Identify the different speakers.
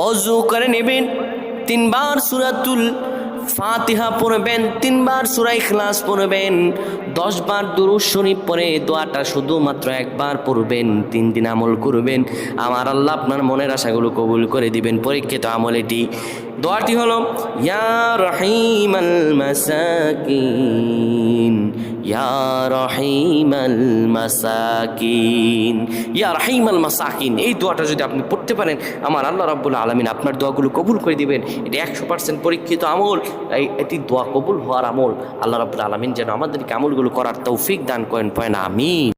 Speaker 1: অজু করে নেবেন, 3 বার সূরাতুল ফাতিহা পড়বেন, 3 বার সূরা ইখলাস পড়বেন, 10 বার দুরূদ শরীফ পড়ে দোয়াটা শুধুমাত্র একবার পড়বেন, 3 দিন আমল করবেন। আমার আল্লাহ আপনার মনের আশাগুলো কবুল করে দিবেন। পরীক্ষিত আমল এটি। দোয়াটি হলো ইয়া রহিমাল মাসাকিন, ইয়া রহিমাল মাসাকিন, ইয়া রহিমাল মাসাকিন। এই দোয়াটা যদি আপনি পড়তে পারেন, আমার আল্লাহ রাব্বুল আলামিন আপনার দোয়াগুলো কবুল করে দিবেন। এটি 100% পরীক্ষিত আমল। এটি দোয়া কবুল হওয়ার আমল। আল্লাহ রাব্বুল আলামিন যেন আমাদেরকে আমলগুলো করার তৌফিক দান করেন। আমিন।